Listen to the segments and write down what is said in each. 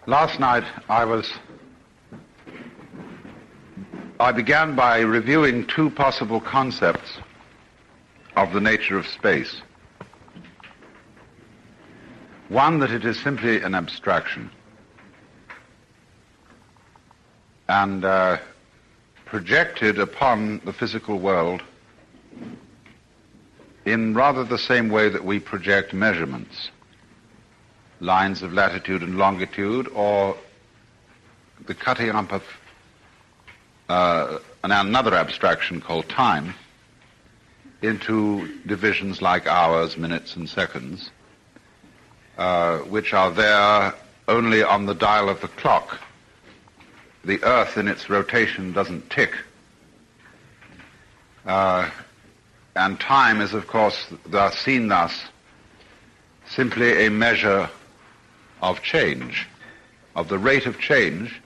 Last night I began by reviewing two possible concepts of the nature of space. One, that it is simply an abstraction and projected upon the physical world in rather the same way that we project measurements, lines of latitude and longitude, or the cutting up of another abstraction called time into divisions like hours, minutes, and seconds, which are there only on the dial of the clock. The Earth in its rotation doesn't tick. And time is, of course, seen thus simply a measure of change, of the rate of change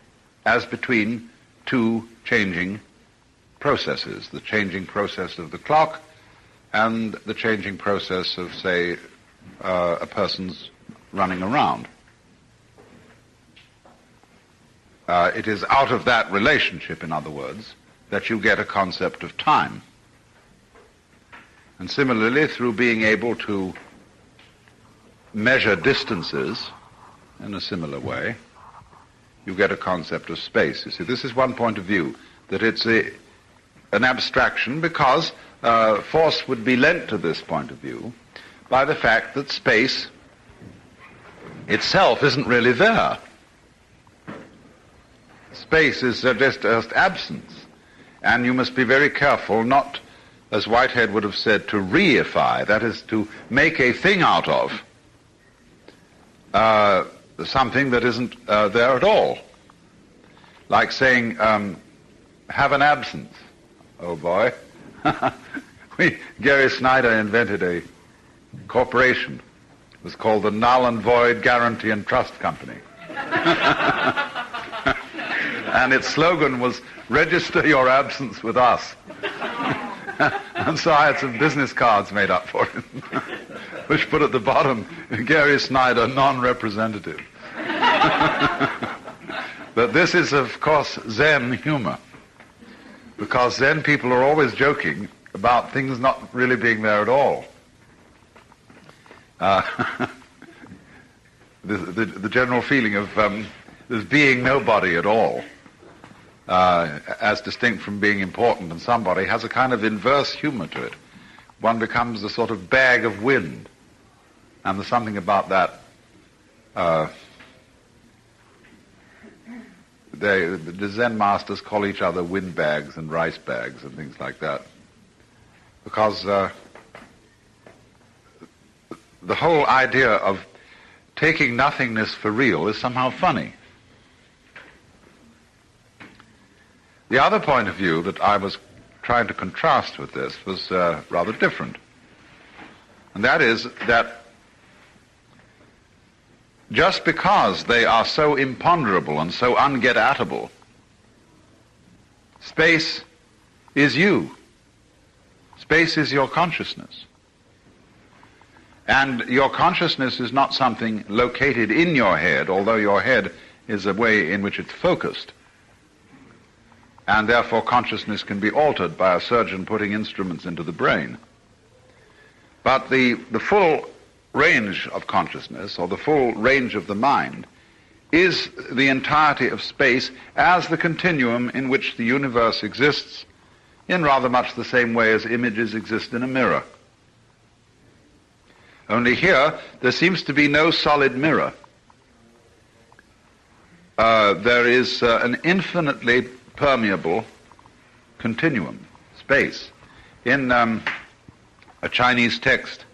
as between two changing processes, the changing process of the clock and the changing process of, say, a person's running around. It is out of that relationship, in other words, that you get a concept of time. And similarly, through being able to measure distances in a similar way, you get a concept of space. You see, this is one point of view, that it's an abstraction because force would be lent to this point of view by the fact that space itself isn't really there. Space is just absence, and you must be very careful not, as Whitehead would have said, to reify, that is, to make a thing out of something that isn't there at all. Like saying, have an absence. Oh boy. Gary Snyder invented a corporation. It was called the Null and Void Guarantee and Trust Company. And its slogan was, register your absence with us. And so I had some business cards made up for it, which put at the bottom, Gary Snyder, non-representative. But this is, of course, Zen humor, because Zen people are always joking about things not really being there at all. The general feeling of there's being nobody at all, as distinct from being important and somebody, has a kind of inverse humor to it. One becomes a sort of bag of wind, and there's something about that. The Zen masters call each other windbags and rice bags and things like that, because the whole idea of taking nothingness for real is somehow funny. The other point of view that I was trying to contrast with this was rather different. And that is that just because they are so imponderable and so unget-at-able, space is you. Space is your consciousness. And your consciousness is not something located in your head, although your head is a way in which it's focused. And therefore consciousness can be altered by a surgeon putting instruments into the brain. But the full range of consciousness, or the full range of the mind, is the entirety of space as the continuum in which the universe exists, in rather much the same way as images exist in a mirror. Only here, there seems to be no solid mirror. There is an infinitely permeable continuum, space. In a Chinese text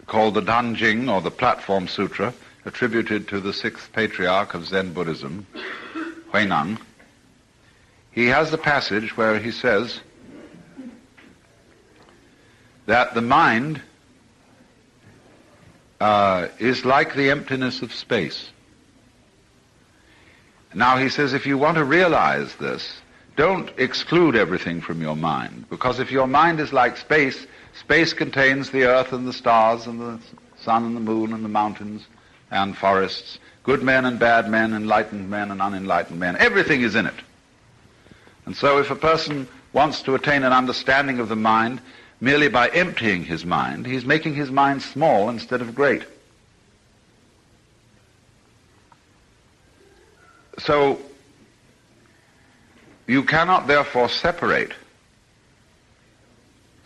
called the Danjing, or the Platform Sutra, attributed to the sixth patriarch of Zen Buddhism, Huineng, he has a passage where he says that the mind is like the emptiness of space. Now he says, if you want to realize this, don't exclude everything from your mind, because if your mind is like space, space contains the earth and the stars and the sun and the moon and the mountains and forests. Good men and bad men, enlightened men and unenlightened men. Everything is in it. And so if a person wants to attain an understanding of the mind merely by emptying his mind, he's making his mind small instead of great. So you cannot therefore separate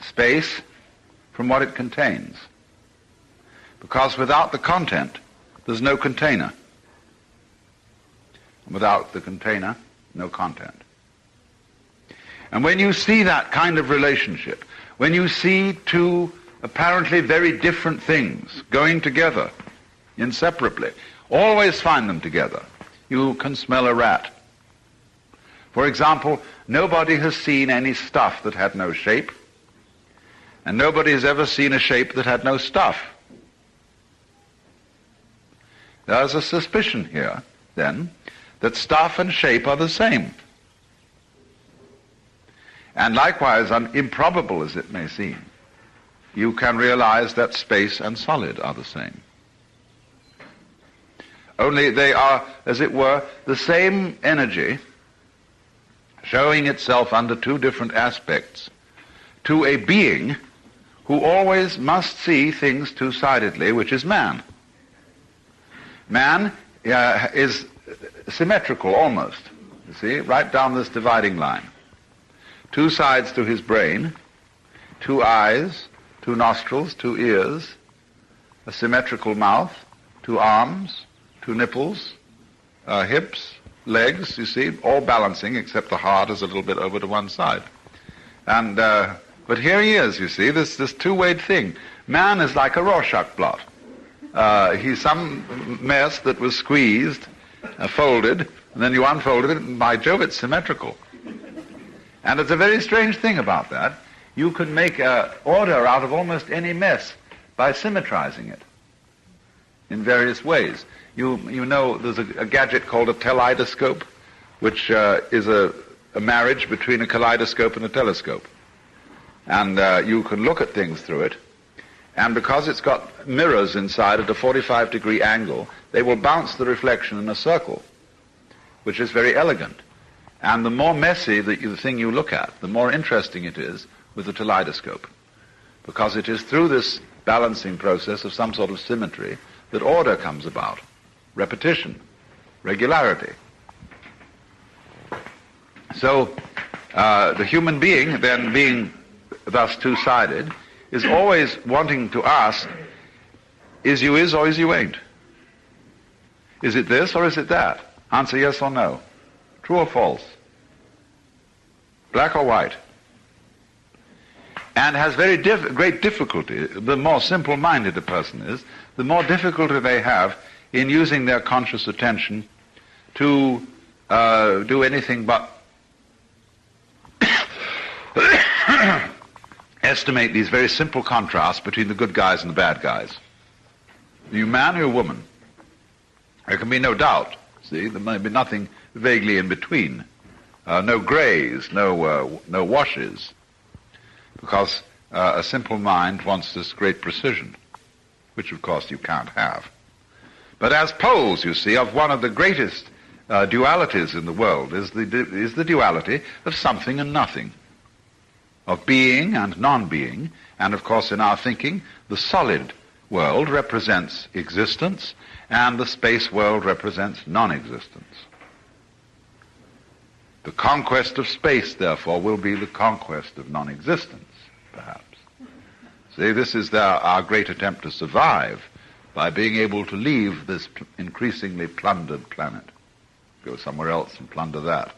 space from what it contains, because without the content there's no container. Without the container, no content. And when you see that kind of relationship, when you see two apparently very different things going together inseparably, always find them together. You can smell a rat. For example, nobody has seen any stuff that had no shape, and nobody has ever seen a shape that had no stuff. There's a suspicion here, then, that stuff and shape are the same. And likewise, improbable as it may seem, you can realize that space and solid are the same. Only they are, as it were, the same energy showing itself under two different aspects to a being who always must see things two-sidedly, which is man. Man is symmetrical almost, you see, right down this dividing line. Two sides to his brain, two eyes, two nostrils, two ears, a symmetrical mouth, two arms, two nipples, hips, legs, you see, all balancing except the heart is a little bit over to one side. And but here he is, you see, this two-wayed thing. Man is like a Rorschach blot. He's some mess that was squeezed, folded, and then you unfolded it, and by Jove, it's symmetrical. And it's a very strange thing about that. You can make order out of almost any mess by symmetrizing it in various ways. You know there's a gadget called a kaleidoscope, which is a marriage between a kaleidoscope and a telescope. And you can look at things through it, and because it's got mirrors inside at a 45-degree angle, they will bounce the reflection in a circle, which is very elegant. And the more messy the thing you look at, the more interesting it is with the kaleidoscope, because it is through this balancing process of some sort of symmetry that order comes about, repetition, regularity. So the human being, then being thus two-sided, is always wanting to ask, is you is or is you ain't? Is it this or is it that? Answer yes or no. True or false? Black or white? And has very great difficulty. The more simple-minded a person is, the more difficulty they have in using their conscious attention to do anything but estimate these very simple contrasts between the good guys and the bad guys. Are you man or you woman? There can be no doubt. See, there may be nothing vaguely in between. No grays, no washes. Because a simple mind wants this great precision, which of course you can't have. But as poles, you see, of one of the greatest dualities in the world is the duality of something and nothing, of being and non-being. And of course in our thinking, the solid world represents existence, and the space world represents non-existence. The conquest of space, therefore, will be the conquest of non-existence, perhaps. See, this is our great attempt to survive by being able to leave this increasingly plundered planet. Go somewhere else and plunder that.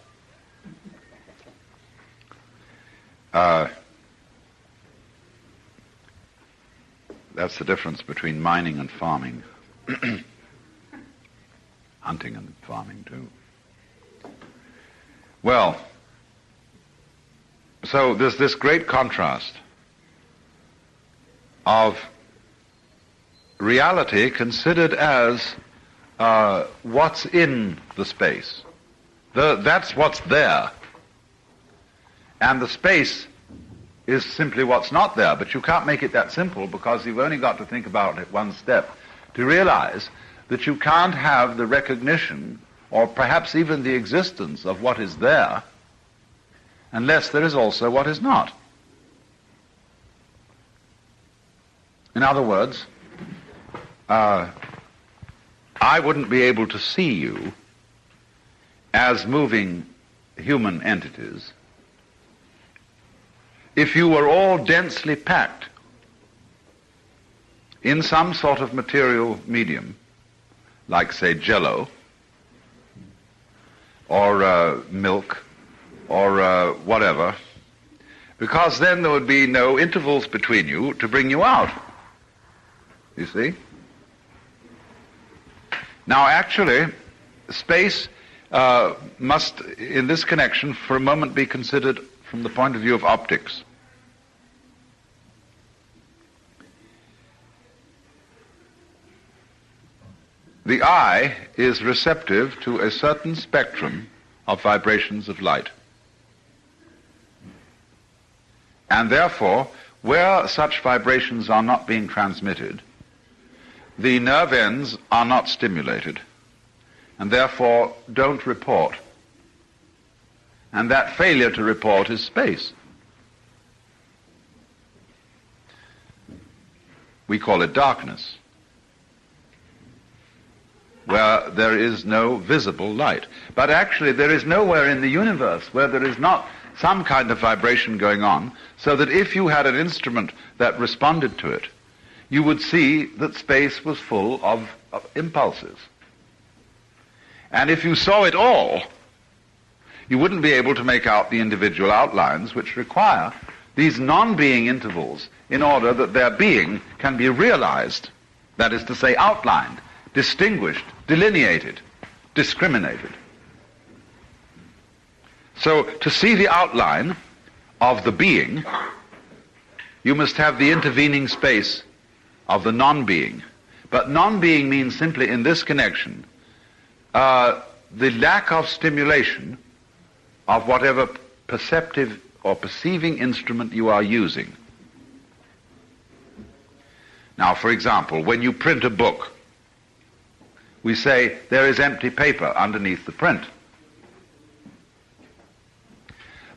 That's the difference between mining and farming. Hunting and farming, too. Well, so there's this great contrast of reality considered as what's in the space. That's what's there. And the space is simply what's not there, but you can't make it that simple, because you've only got to think about it one step to realize that you can't have the recognition or perhaps even the existence of what is there unless there is also what is not. In other words, I wouldn't be able to see you as moving human entities if you were all densely packed in some sort of material medium, like, say, jello, or milk, or whatever, because then there would be no intervals between you to bring you out. You see? Now, actually, space must, in this connection, for a moment be considered from the point of view of optics. The eye is receptive to a certain spectrum of vibrations of light. And therefore, where such vibrations are not being transmitted, the nerve ends are not stimulated, and therefore don't report. And that failure to report is space. We call it darkness, where there is no visible light. But actually there is nowhere in the universe where there is not some kind of vibration going on, so that if you had an instrument that responded to it, you would see that space was full of impulses. And if you saw it all, you wouldn't be able to make out the individual outlines which require these non-being intervals in order that their being can be realized, that is to say, outlined, distinguished, delineated, discriminated. So to see the outline of the being, you must have the intervening space of the non-being. But non-being means simply in this connection the lack of stimulation of whatever perceptive or perceiving instrument you are using. Now, for example, when you print a book, we say there is empty paper underneath the print.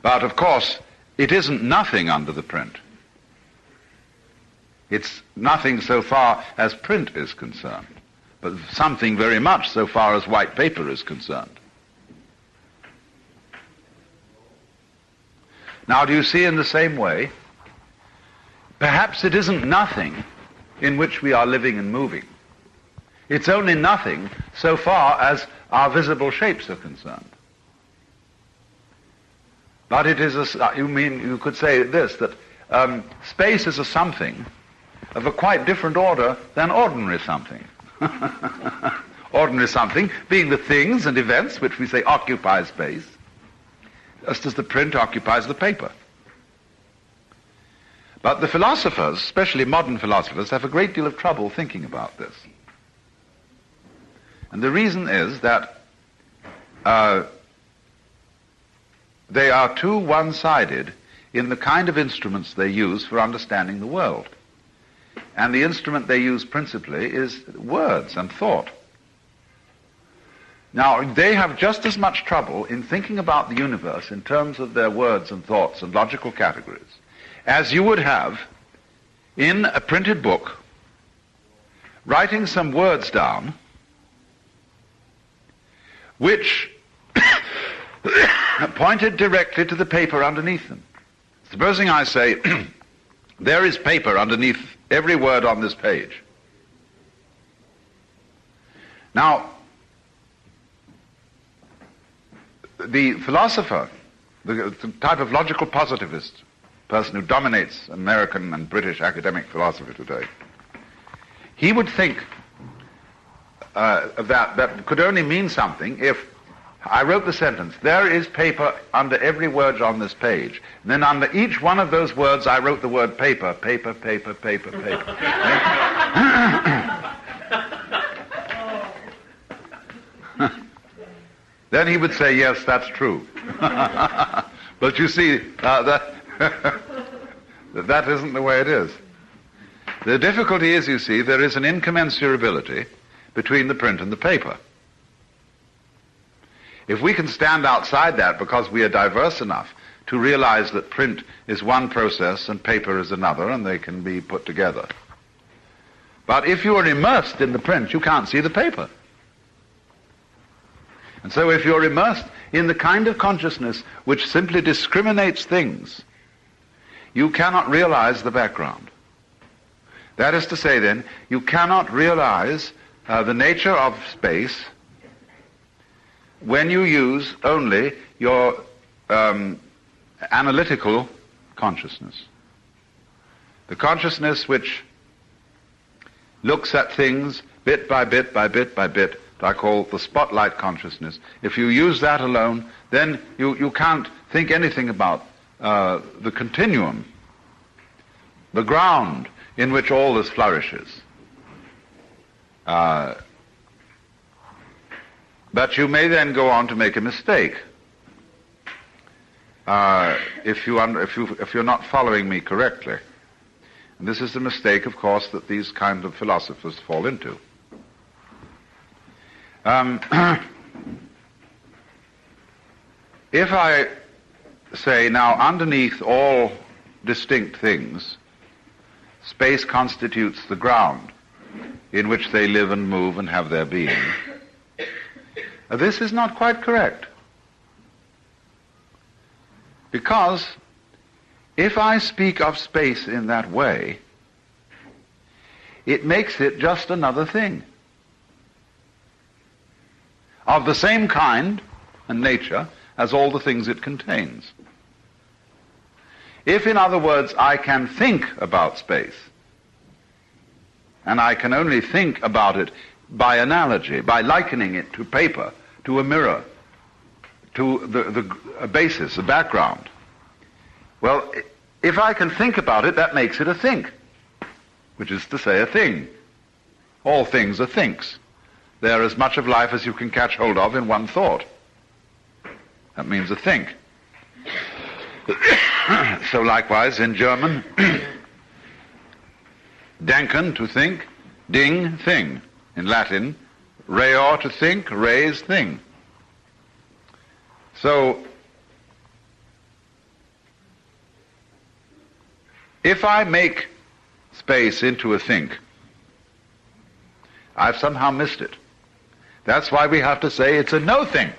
But of course, it isn't nothing under the print. It's nothing so far as print is concerned, but something very much so far as white paper is concerned. Now, do you see in the same way, perhaps it isn't nothing in which we are living and moving. It's only nothing so far as our visible shapes are concerned. But it is you could say this, that space is a something of a quite different order than ordinary something. Ordinary something being the things and events which we say occupy space, just as the print occupies the paper. But the philosophers, especially modern philosophers, have a great deal of trouble thinking about this. And the reason is that they are too one-sided in the kind of instruments they use for understanding the world. And the instrument they use principally is words and thought. Now, they have just as much trouble in thinking about the universe in terms of their words and thoughts and logical categories as you would have in a printed book writing some words down which pointed directly to the paper underneath them. Supposing I say, there is paper underneath every word on this page. Now, the philosopher, the type of logical positivist person who dominates American and British academic philosophy today, he would think that could only mean something if I wrote the sentence, there is paper under every word on this page. And then under each one of those words I wrote the word paper, paper, paper, paper, paper. Then he would say, yes, that's true. But you see, that isn't the way it is. The difficulty is, you see, there is an incommensurability between the print and the paper. If we can stand outside that because we are diverse enough to realize that print is one process and paper is another, and they can be put together. But if you are immersed in the print, you can't see the paper. And so if you're immersed in the kind of consciousness which simply discriminates things, you cannot realize the background. That is to say, then, you cannot realize the nature of space when you use only your analytical consciousness. The consciousness which looks at things bit by bit by bit by bit, I call the spotlight consciousness. If you use that alone, then you can't think anything about the continuum, the ground in which all this flourishes. But you may then go on to make a mistake if you're not following me correctly. And this is the mistake, of course, that these kind of philosophers fall into. If I say now, underneath all distinct things, space constitutes the ground in which they live and move and have their being, this is not quite correct. Because if I speak of space in that way, it makes it just another thing of the same kind and nature as all the things it contains. If, in other words, I can think about space, and I can only think about it by analogy, by likening it to paper, to a mirror, to a basis, a background, well, if I can think about it, that makes it a think, which is to say a thing. All things are thinks. They are as much of life as you can catch hold of in one thought. That means a think. So likewise in German, denken, to think, ding, thing. In Latin, reor, to think, res, thing. So if I make space into a think, I've somehow missed it. That's why we have to say it's a no-think.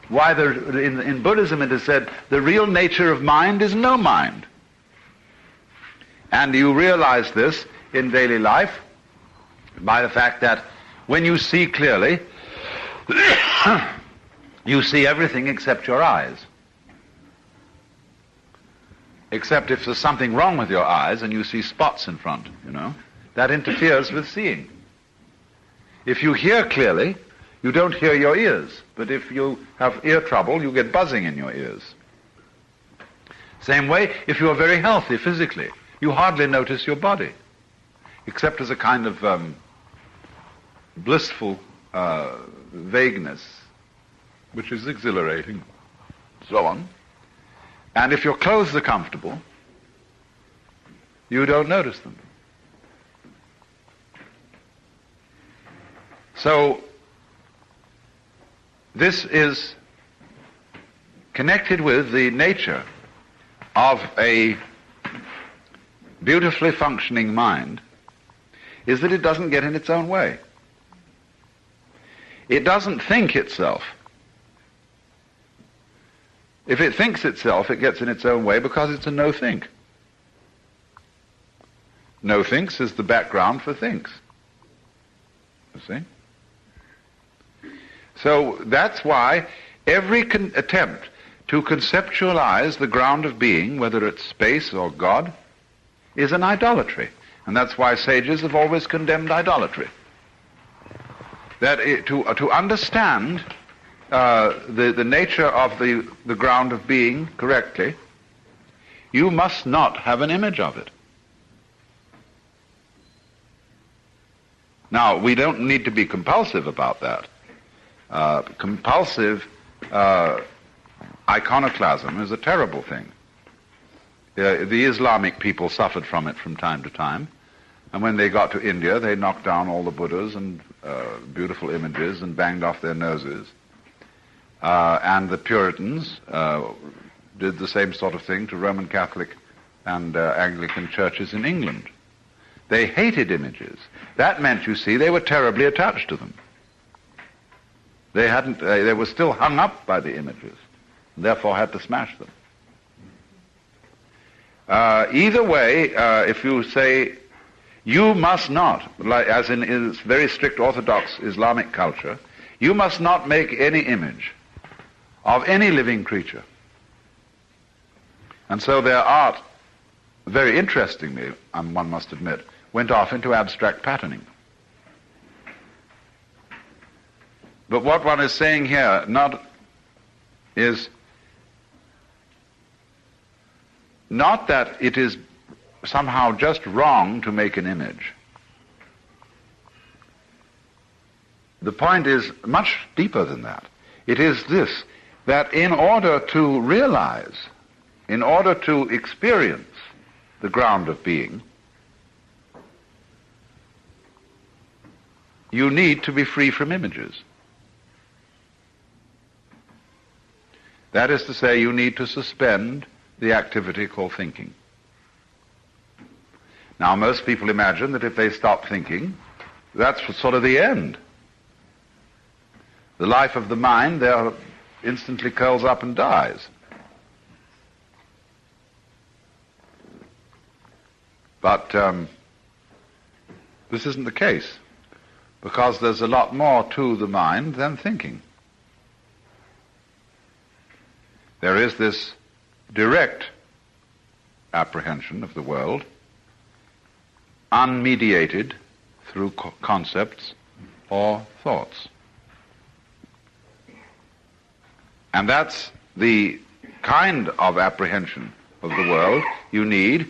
Why in Buddhism it is said the real nature of mind is no mind. And you realize this in daily life by the fact that when you see clearly, you see everything except your eyes. Except if there's something wrong with your eyes and you see spots in front, that interferes with seeing. If you hear clearly, you don't hear your ears. But if you have ear trouble, you get buzzing in your ears. Same way, if you are very healthy physically, you hardly notice your body, except as a kind of blissful vagueness, which is exhilarating, so on. And if your clothes are comfortable, you don't notice them. So, this is connected with the nature of a beautifully functioning mind, is that it doesn't get in its own way. It doesn't think itself. If it thinks itself, it gets in its own way because it's a no-think. No-thinks is the background for thinks. You see? So that's why every attempt to conceptualize the ground of being, whether it's space or God, is an idolatry. And that's why sages have always condemned idolatry. That to understand the nature of the ground of being correctly, you must not have an image of it. Now, we don't need to be compulsive about that. Compulsive iconoclasm is a terrible thing. The Islamic people suffered from it from time to time. And when they got to India, they knocked down all the Buddhas and beautiful images and banged off their noses. And the Puritans did the same sort of thing to Roman Catholic and Anglican churches in England. They hated images. That meant, you see, they were terribly attached to them. They were still hung up by the images, and therefore had to smash them. Either way, if you say, you must not, like, as in very strict Orthodox Islamic culture, you must not make any image of any living creature. And so their art, very interestingly, one must admit, went off into abstract patterning. But what one is saying here is not that it is somehow just wrong to make an image. The point is much deeper than that. It is this, that in order to realize, in order to experience the ground of being, you need to be free from images. That is to say, you need to suspend the activity called thinking. Now, most people imagine that if they stop thinking, that's sort of the end. The life of the mind there instantly curls up and dies. But this isn't the case, because there's a lot more to the mind than thinking. There is this direct apprehension of the world, unmediated through concepts or thoughts. And that's the kind of apprehension of the world you need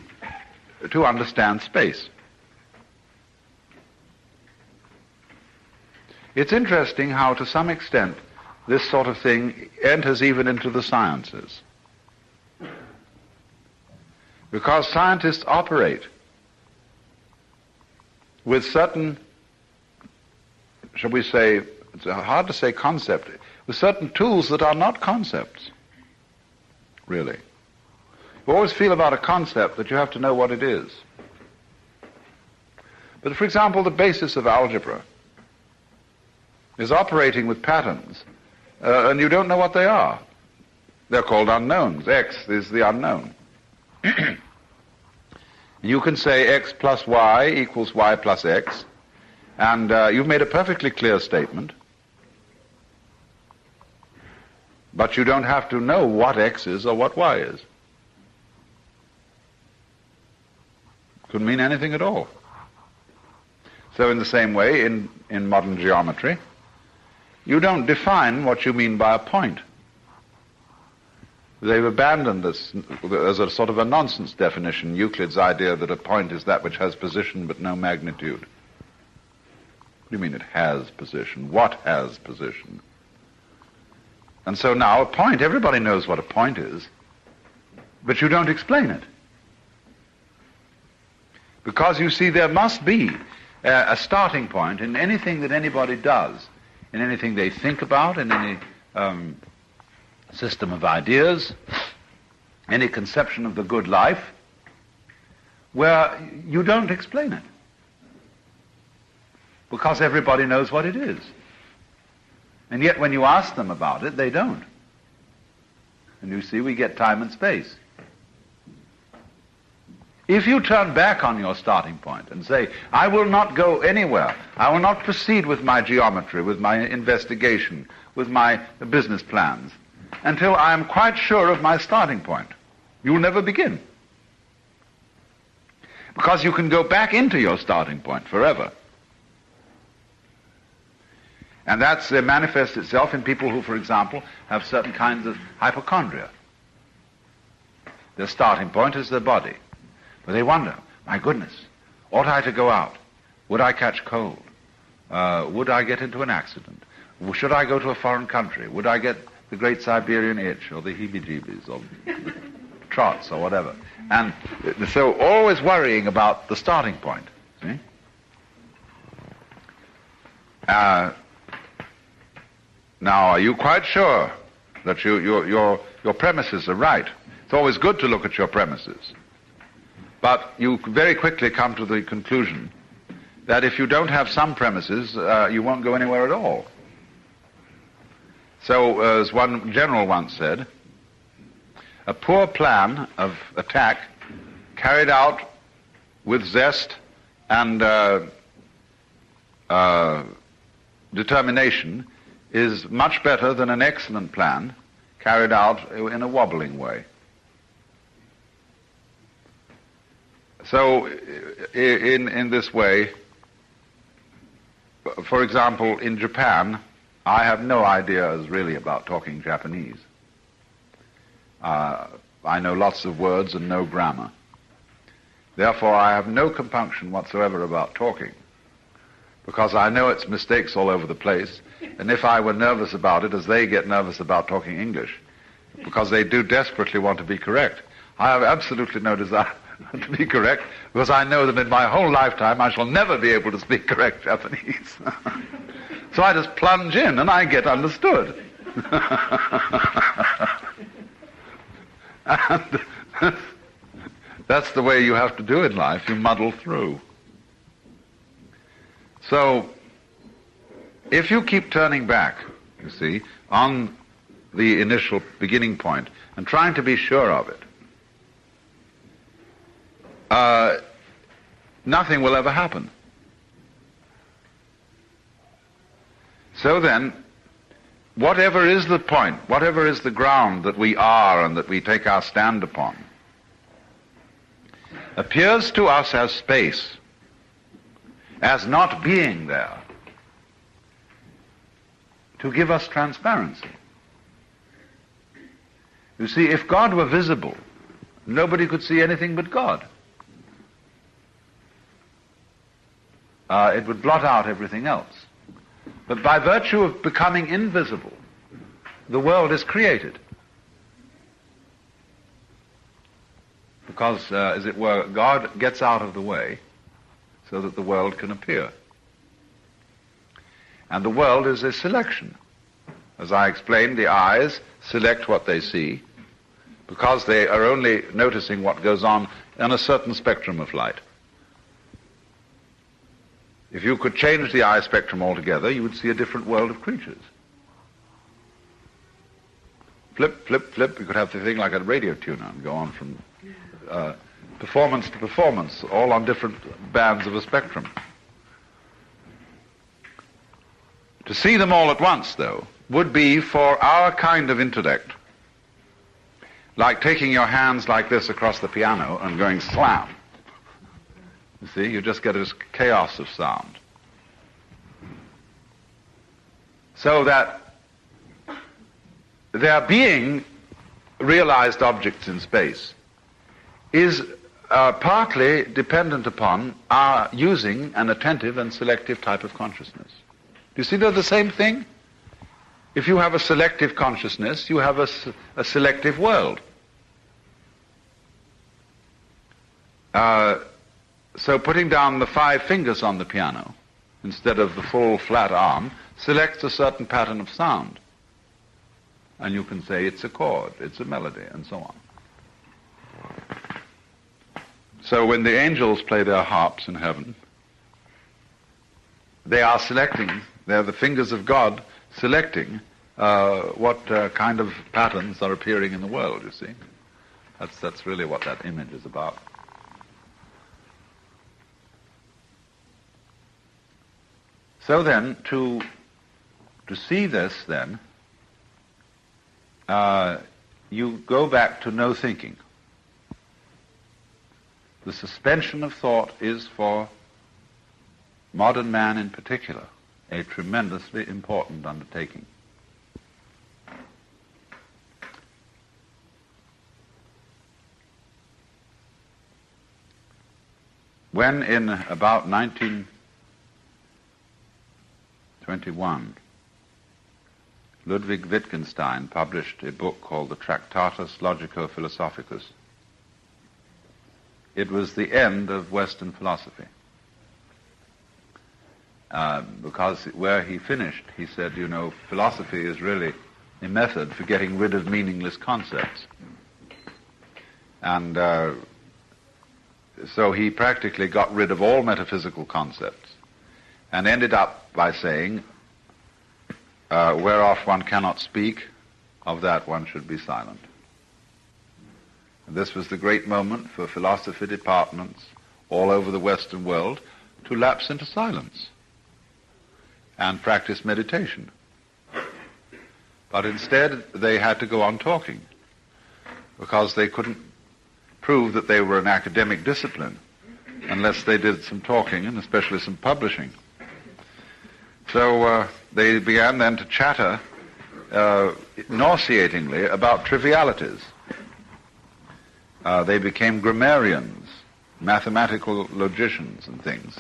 to understand space. It's interesting how, to some extent, this sort of thing enters even into the sciences. Because scientists operate with certain, shall we say, it's hard to say concept, with certain tools that are not concepts, really. You always feel about a concept that you have to know what it is. But for example, the basis of algebra is operating with patterns, and you don't know what they are. They're called unknowns. X is the unknown. You can say x plus y equals y plus x, and you've made a perfectly clear statement, but you don't have to know what x is or what y is. Couldn't mean anything at all. So in the same way, in modern geometry, you don't define what you mean by a point. They've abandoned this as a sort of a nonsense definition, Euclid's idea that a point is that which has position but no magnitude. What do you mean it has position? What has position? And so now a point, everybody knows what a point is, but you don't explain it. Because you see, there must be a starting point in anything that anybody does, in anything they think about, in any system of ideas, any conception of the good life, where you don't explain it. Because everybody knows what it is. And yet when you ask them about it, they don't. And you see, we get time and space. If you turn back on your starting point and say, I will not go anywhere, I will not proceed with my geometry, with my investigation, with my business plans, until I am quite sure of my starting point, you will never begin. Because you can go back into your starting point forever. And that manifests itself in people who, for example, have certain kinds of hypochondria. Their starting point is their body. But they wonder, my goodness, ought I to go out? Would I catch cold? Would I get into an accident? Should I go to a foreign country? Would I get the great Siberian itch, or the heebie-jeebies, or trots, or whatever? And so always worrying about the starting point. See? Now, are you quite sure that your premises are right? It's always good to look at your premises. But you very quickly come to the conclusion that if you don't have some premises, you won't go anywhere at all. So, as one general once said, a poor plan of attack carried out with zest and determination is much better than an excellent plan carried out in a wobbling way. So, in this way, for example, in Japan, I have no ideas really about talking Japanese. I know lots of words and no grammar. Therefore, I have no compunction whatsoever about talking, because I know it's mistakes all over the place, and if I were nervous about it, as they get nervous about talking English, because they do desperately want to be correct, I have absolutely no desire to be correct, because I know that in my whole lifetime I shall never be able to speak correct Japanese. So I just plunge in and I get understood. And that's the way you have to do in life. You muddle through. So if you keep turning back, you see, on the initial beginning point and trying to be sure of it, nothing will ever happen. So then, whatever is the point, whatever is the ground that we are and that we take our stand upon, appears to us as space, as not being there, to give us transparency. You see, if God were visible, nobody could see anything but God. It would blot out everything else. But by virtue of becoming invisible, the world is created. Because, as it were, God gets out of the way so that the world can appear. And the world is a selection. As I explained, the eyes select what they see because they are only noticing what goes on in a certain spectrum of light. If you could change the eye spectrum altogether, you would see a different world of creatures. Flip, flip, flip, you could have the thing like a radio tuner and go on from performance to performance, all on different bands of a spectrum. To see them all at once, though, would be for our kind of intellect like taking your hands like this across the piano and going slam. You see, you just get this chaos of sound. So that their being realized objects in space is partly dependent upon our using an attentive and selective type of consciousness. Do you see they're the same thing? If you have a selective consciousness, you have a selective world. So putting down the 5 fingers on the piano instead of the full flat arm selects a certain pattern of sound. And you can say it's a chord, it's a melody, and so on. So when the angels play their harps in heaven, they are selecting, they're the fingers of God selecting what kind of patterns are appearing in the world, you see. That's really what that image is about. So then, to see this then, you go back to no thinking. The suspension of thought is, for modern man in particular, a tremendously important undertaking. When in about 1921, Ludwig Wittgenstein published a book called the Tractatus Logico-Philosophicus, it was the end of Western philosophy. because where he finished, he said, philosophy is really a method for getting rid of meaningless concepts. And so he practically got rid of all metaphysical concepts and ended up by saying, whereof one cannot speak, of that one should be silent. And this was the great moment for philosophy departments all over the Western world to lapse into silence and practice meditation. But instead, they had to go on talking because they couldn't prove that they were an academic discipline unless they did some talking and especially some publishing. So they began then to chatter nauseatingly about trivialities. They became grammarians, mathematical logicians and things.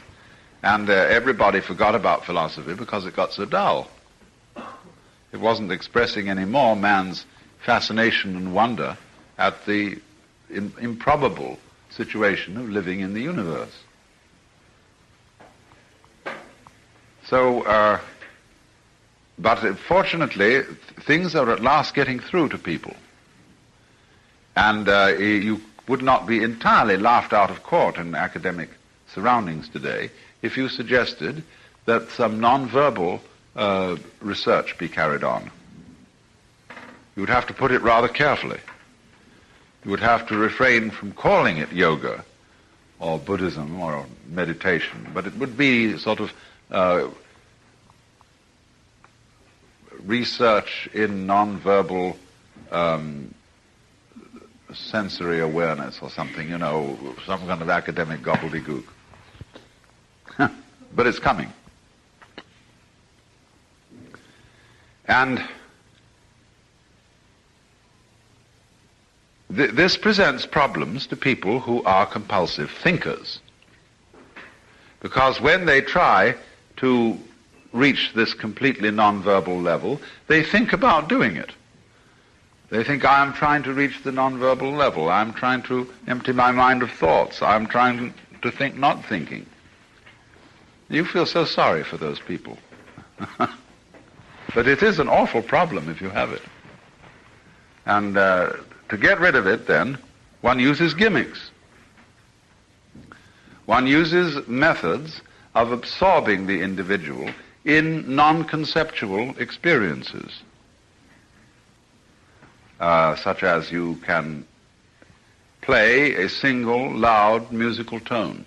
And everybody forgot about philosophy because it got so dull. It wasn't expressing any more man's fascination and wonder at the improbable situation of living in the universe. So, but fortunately, things are at last getting through to people. And you would not be entirely laughed out of court in academic surroundings today if you suggested that some non-verbal research be carried on. You would have to put it rather carefully. You would have to refrain from calling it yoga or Buddhism or meditation, but it would be sort of research in non-verbal sensory awareness or something, some kind of academic gobbledygook. But it's coming. And this presents problems to people who are compulsive thinkers. Because when they try to reach this completely non-verbal level, they think about doing it. They think, I'm trying to reach the non-verbal level. I'm trying to empty my mind of thoughts. I'm trying to think not thinking. You feel so sorry for those people. But it is an awful problem if you have it. And to get rid of it, then, one uses gimmicks. One uses methods of absorbing the individual in non-conceptual experiences, such as you can play a single loud musical tone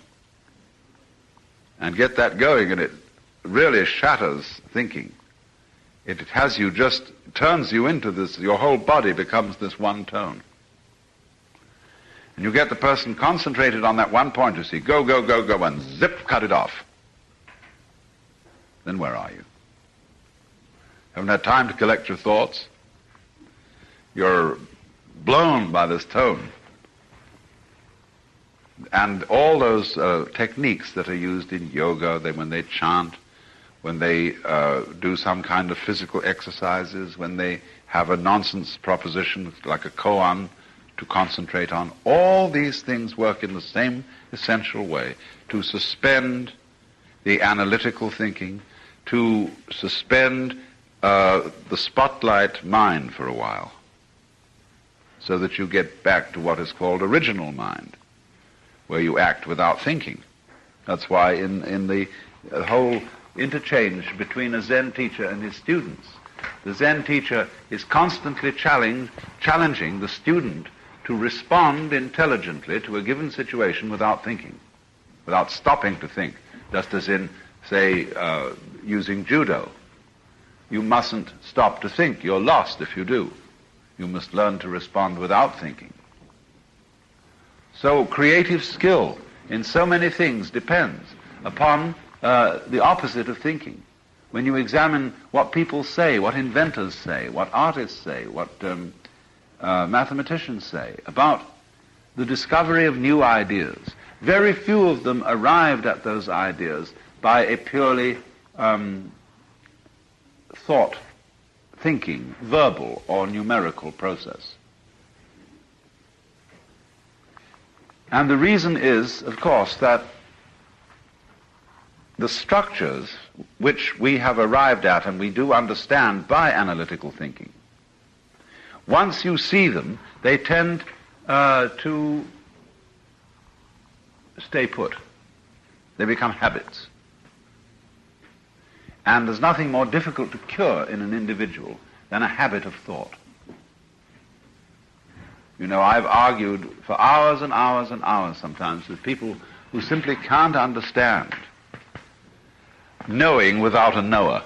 and get that going, and it really shatters thinking. It has you just, turns you into this, your whole body becomes this one tone. And you get the person concentrated on that one point, you see, go, go, go, go, and zip, cut it off. Then where are you? Haven't had time to collect your thoughts. You're blown by this tone. And all those techniques that are used in yoga, when they chant, when they do some kind of physical exercises, when they have a nonsense proposition like a koan to concentrate on, all these things work in the same essential way, to suspend the analytical thinking, to suspend the spotlight mind for a while, so that you get back to what is called original mind, where you act without thinking. That's why in the whole interchange between a Zen teacher and his students, the Zen teacher is constantly challenging the student to respond intelligently to a given situation without thinking, without stopping to think, just as in, say, using judo. You mustn't stop to think. You're lost if you do. You must learn to respond without thinking. So creative skill in so many things depends upon the opposite of thinking. When you examine what people say, what inventors say, what artists say, what mathematicians say about the discovery of new ideas, very few of them arrived at those ideas by a purely thought, thinking, verbal or numerical process. And the reason is, of course, that the structures which we have arrived at and we do understand by analytical thinking, once you see them, they tend to stay put. They become habits. And there's nothing more difficult to cure in an individual than a habit of thought. You know, I've argued for hours and hours and hours sometimes with people who simply can't understand knowing without a knower,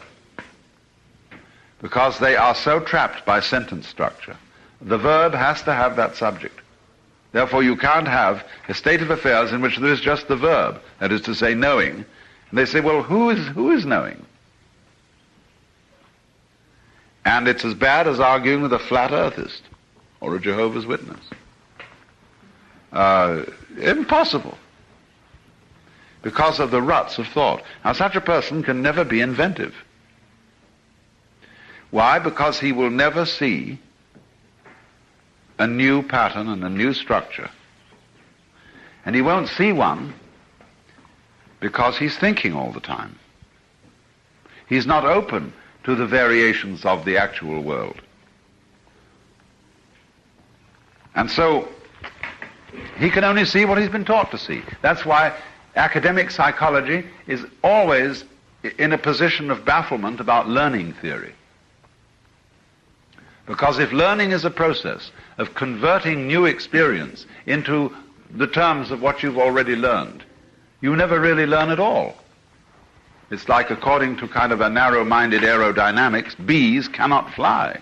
because they are so trapped by sentence structure. The verb has to have that subject. Therefore, you can't have a state of affairs in which there is just the verb, that is to say, knowing. And they say, well, who is knowing? And it's as bad as arguing with a flat earthist or a Jehovah's Witness. Impossible. Because of the ruts of thought. Now, such a person can never be inventive. Why? Because he will never see a new pattern and a new structure. And he won't see one because he's thinking all the time. He's not open to the variations of the actual world. And so he can only see what he's been taught to see. That's why academic psychology is always in a position of bafflement about learning theory. Because if learning is a process of converting new experience into the terms of what you've already learned, you never really learn at all. It's like, according to kind of a narrow-minded aerodynamics, bees cannot fly.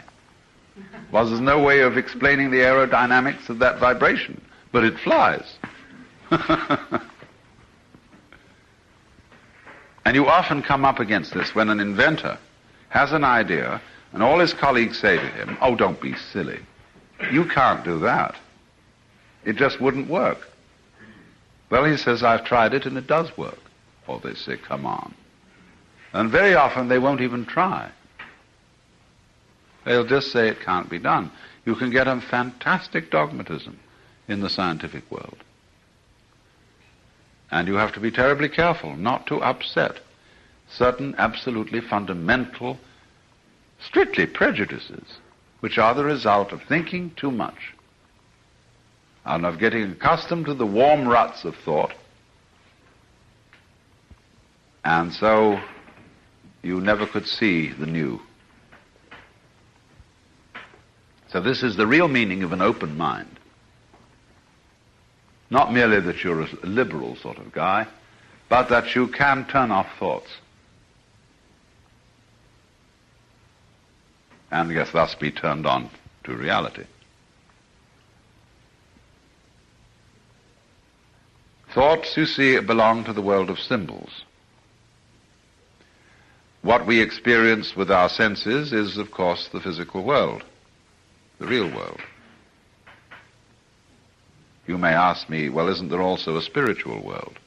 Well, there's no way of explaining the aerodynamics of that vibration, but it flies. And you often come up against this when an inventor has an idea and all his colleagues say to him, oh, don't be silly. You can't do that. It just wouldn't work. Well, he says, I've tried it and it does work. Or they say, come on. And very often they won't even try. They'll just say it can't be done. You can get a fantastic dogmatism in the scientific world. And you have to be terribly careful not to upset certain absolutely fundamental, strictly prejudices, which are the result of thinking too much and of getting accustomed to the warm ruts of thought. And so you never could see the new. So this is the real meaning of an open mind. Not merely that you're a liberal sort of guy, but that you can turn off thoughts. And yes, thus be turned on to reality. Thoughts, you see, belong to the world of symbols. What we experience with our senses is, of course, the physical world, the real world. You may ask me, well, isn't there also a spiritual world?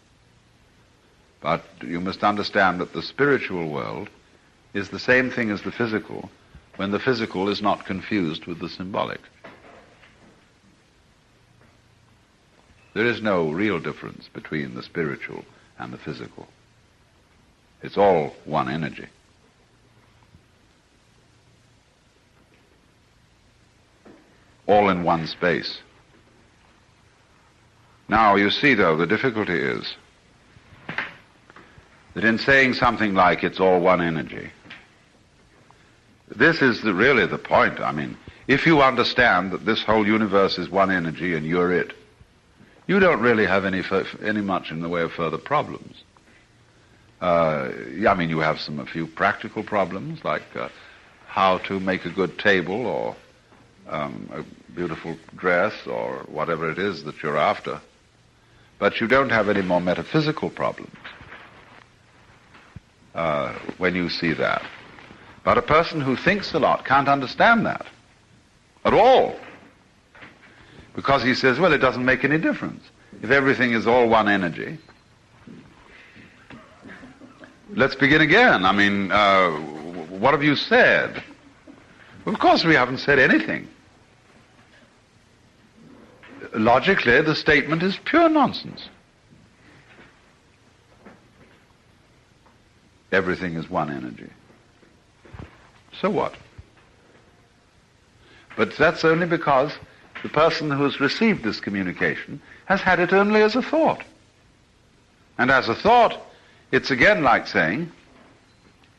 But you must understand that the spiritual world is the same thing as the physical, when the physical is not confused with the symbolic. There is no real difference between the spiritual and the physical. It's all one energy. All in one space. Now, you see, though, the difficulty is that in saying something like it's all one energy, this is really the point. I mean, if you understand that this whole universe is one energy and you're it, you don't really have any much in the way of further problems. I mean, you have a few practical problems, like how to make a good table or a beautiful dress or whatever it is that you're after. But you don't have any more metaphysical problems when you see that. But a person who thinks a lot can't understand that at all. Because he says, well, it doesn't make any difference. If everything is all one energy, let's begin again. I mean, what have you said? Of course we haven't said anything. Logically, the statement is pure nonsense. everything is one energy. So what? But that's only because the person who has received this communication has had it only as a thought. And as a thought, it's again like saying,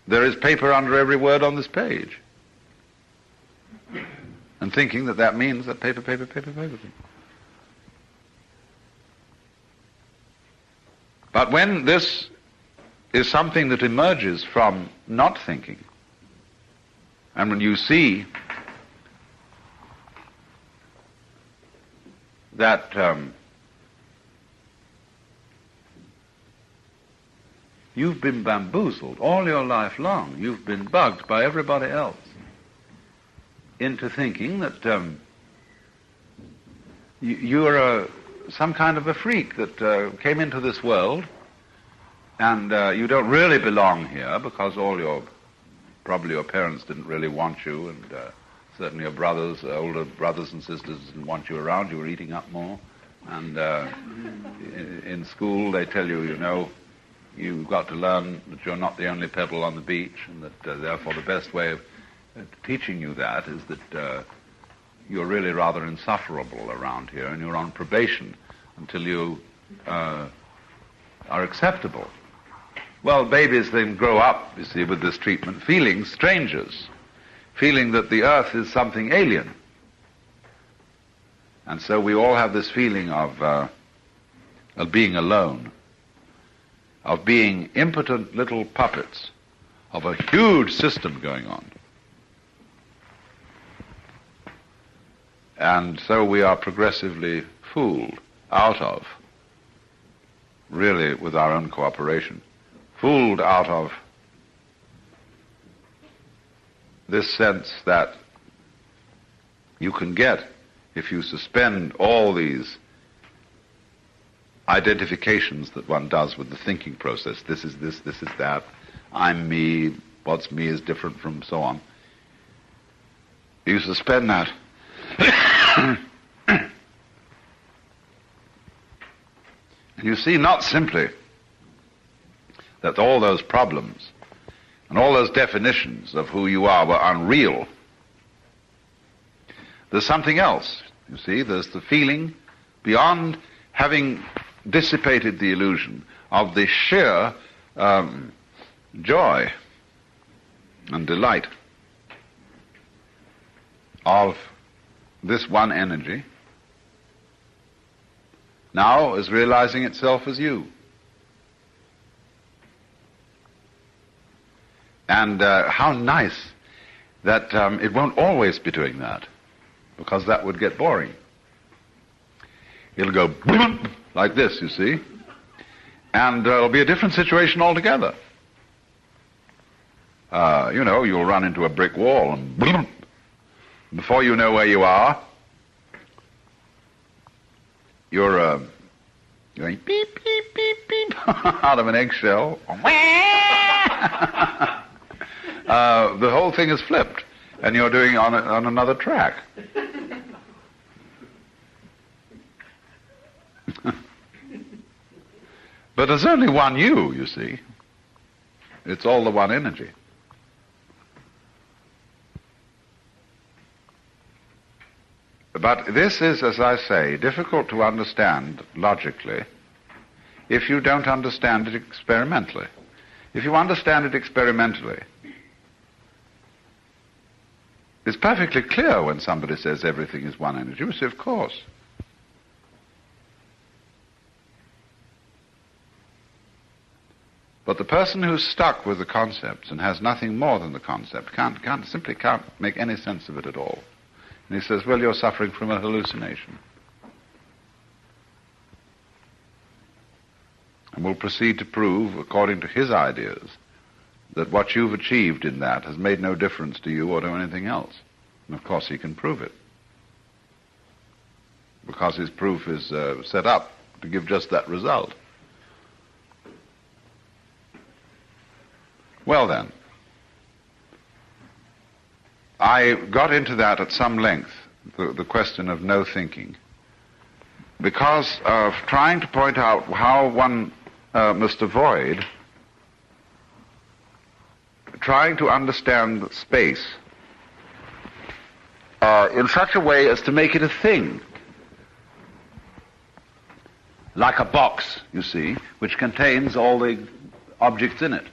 there is paper under every word on this page. And thinking that that means that paper. But when this is something that emerges from not thinking, and when you see that you've been bamboozled all your life long, you've been bugged by everybody else into thinking that you're some kind of a freak that came into this world, and you don't really belong here because probably your parents didn't really want you, and certainly your brothers, older brothers and sisters didn't want you around. You were eating up more, and in school they tell you, you've got to learn that you're not the only pebble on the beach, and that therefore the best way of teaching you that is that you're really rather insufferable around here, and you're on probation until you are acceptable. Well, babies then grow up, you see, with this treatment, feeling strangers, feeling that the earth is something alien. And so we all have this feeling of being alone, of being impotent little puppets of a huge system going on. And so we are progressively fooled out of, really with our own cooperation, fooled out of this sense that you can get if you suspend all these identifications that one does with the thinking process. This is this is that, I'm me, what's me is different from so on. You suspend that. And you see not simply that all those problems and all those definitions of who you are were unreal. There's something else, you see. There's the feeling, beyond having dissipated the illusion, of the sheer joy and delight of this one energy now is realizing itself as you. And how nice that it won't always be doing that, because that would get boring. It'll go boom, like this, you see, and it'll be a different situation altogether. You'll run into a brick wall, and boom, before you know where you are, you're going beep, beep, beep, beep, out of an eggshell. The whole thing is flipped, and you're doing on another track. But there's only one you see. It's all the one energy. But this is, as I say, difficult to understand logically if you don't understand it experimentally. If you understand it experimentally, it's perfectly clear when somebody says everything is one energy. You say, of course. But the person who's stuck with the concepts and has nothing more than the concept simply can't make any sense of it at all. And he says, well, you're suffering from a hallucination. And will proceed to prove, according to his ideas, that what you've achieved in that has made no difference to you or to anything else. And of course he can prove it, because his proof is set up to give just that result. Well then, I got into that at some length, the question of no thinking, because of trying to point out how one must avoid trying to understand space in such a way as to make it a thing, like a box, you see, which contains all the objects in it.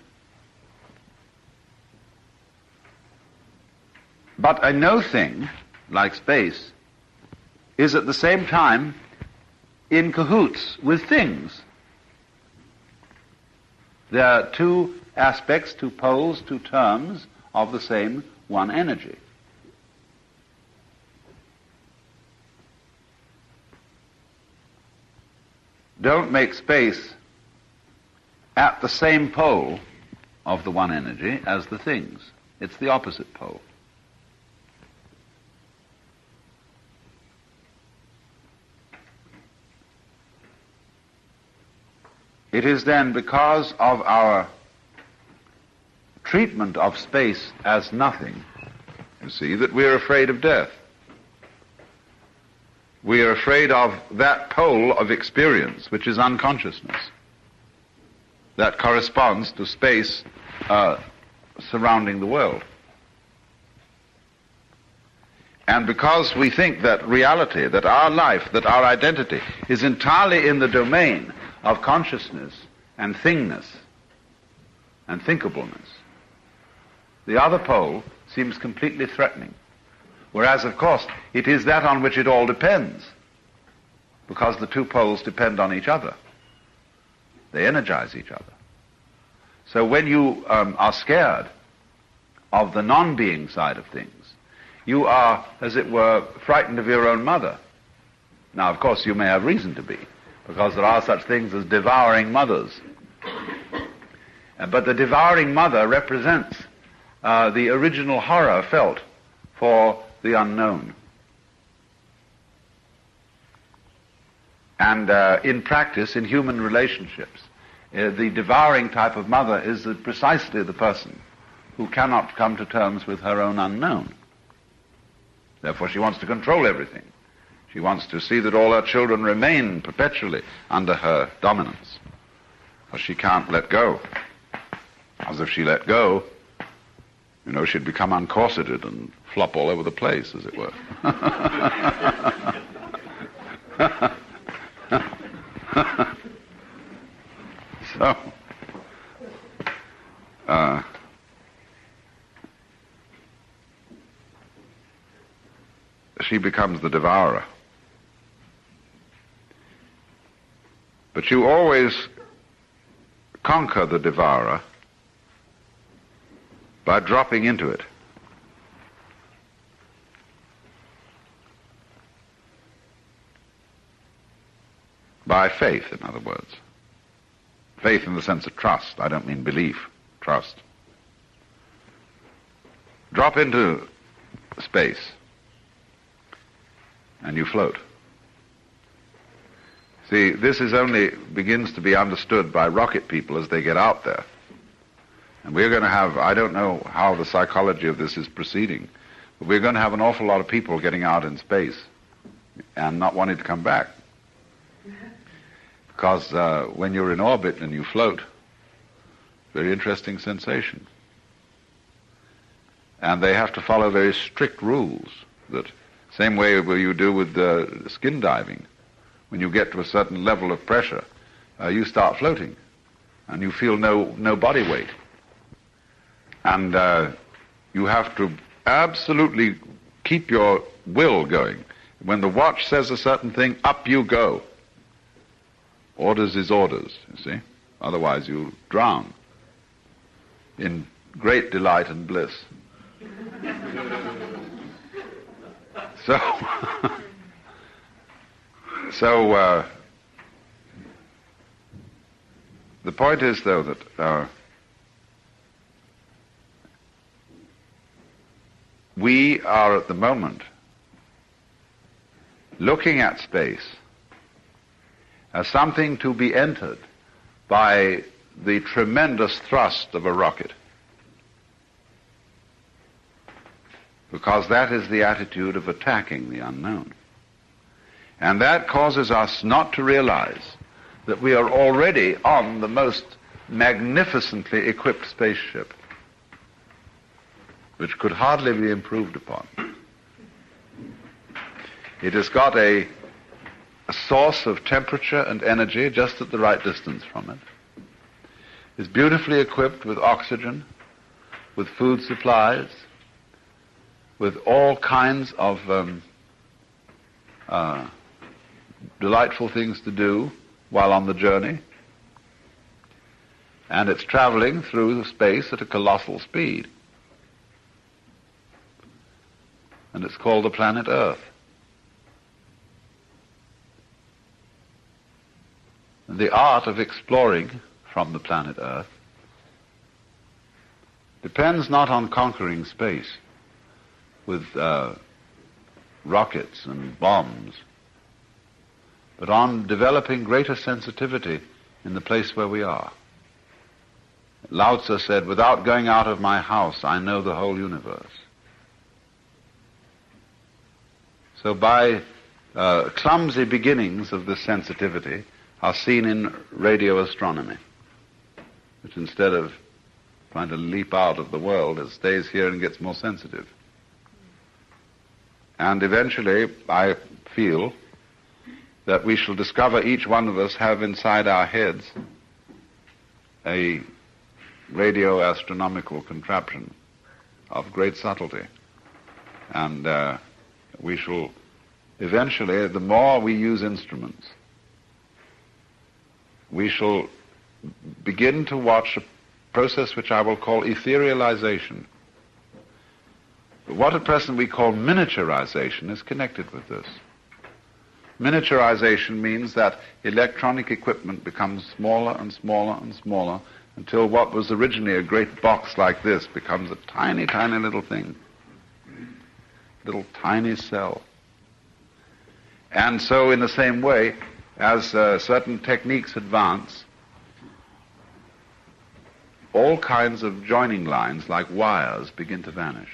But a no thing, like space, is at the same time in cahoots with things. There are two aspects, two poles, two terms of the same one energy. Don't make space at the same pole of the one energy as the things. It's the opposite pole. It is then because of our treatment of space as nothing, you see, that we're afraid of death. We are afraid of that pole of experience, which is unconsciousness, that corresponds to space surrounding the world. And because we think that reality, that our life, that our identity is entirely in the domain of consciousness and thingness and thinkableness, the other pole seems completely threatening. Whereas, of course, it is that on which it all depends, because the two poles depend on each other. They energize each other. So when you are scared of the non-being side of things, you are, as it were, frightened of your own mother. Now, of course, you may have reason to be, because there are such things as devouring mothers. But the devouring mother represents the original horror felt for the unknown. And in practice, in human relationships, the devouring type of mother is precisely the person who cannot come to terms with her own unknown. Therefore, she wants to control everything. She wants to see that all her children remain perpetually under her dominance, because she can't let go. As if she let go, you know, she'd become uncorseted and flop all over the place, as it were. So, she becomes the devourer. But you always conquer the devourer by dropping into it. By faith, in other words. Faith in the sense of trust. I don't mean belief, trust. Drop into space, and you float. See, this is only begins to be understood by rocket people as they get out there. And we're going to have, I don't know how the psychology of this is proceeding, but we're going to have an awful lot of people getting out in space and not wanting to come back. Because when you're in orbit and you float, very interesting sensation. And they have to follow very strict rules, that same way you do with skin diving. When you get to a certain level of pressure, you start floating, and you feel no body weight. And you have to absolutely keep your will going. When the watch says a certain thing, up you go. Orders is orders, you see. Otherwise you'll drown in great delight and bliss. So the point is, though, that we are at the moment looking at space as something to be entered by the tremendous thrust of a rocket. Because that is the attitude of attacking the unknown. And that causes us not to realize that we are already on the most magnificently equipped spaceship which could hardly be improved upon. It has got a source of temperature and energy just at the right distance from it. It's beautifully equipped with oxygen, with food supplies, with all kinds of delightful things to do while on the journey. And it's traveling through space at a colossal speed. And it's called the planet Earth. And the art of exploring from the planet Earth depends not on conquering space with rockets and bombs, but on developing greater sensitivity in the place where we are. Lao Tzu said, "Without going out of my house, I know the whole universe." So by clumsy beginnings of this sensitivity are seen in radio astronomy, which instead of trying to leap out of the world, it stays here and gets more sensitive. And eventually, I feel that we shall discover each one of us have inside our heads a radio astronomical contraption of great subtlety. And we shall eventually, the more we use instruments, we shall begin to watch a process which I will call etherealization. But what at present we call miniaturization is connected with this. Miniaturization means that electronic equipment becomes smaller and smaller and smaller until what was originally a great box like this becomes a tiny, tiny little thing. Little tiny cell. And so in the same way, as certain techniques advance, all kinds of joining lines like wires begin to vanish.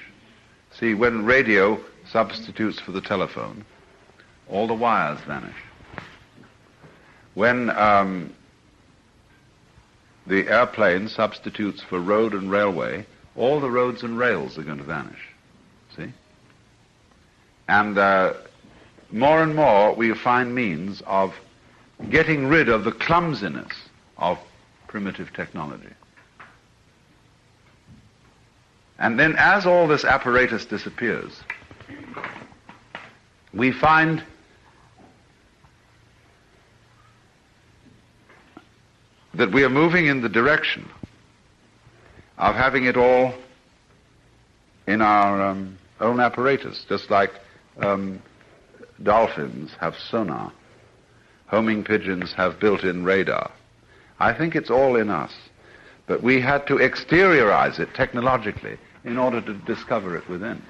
See, when radio substitutes for the telephone, all the wires vanish. When the airplane substitutes for road and railway, all the roads and rails are going to vanish. See? And more and more we find means of getting rid of the clumsiness of primitive technology. And then as all this apparatus disappears, we find that we are moving in the direction of having it all in our own apparatus, just like dolphins have sonar. Homing pigeons have built-in radar. I think it's all in us. But we had to exteriorize it technologically in order to discover it within.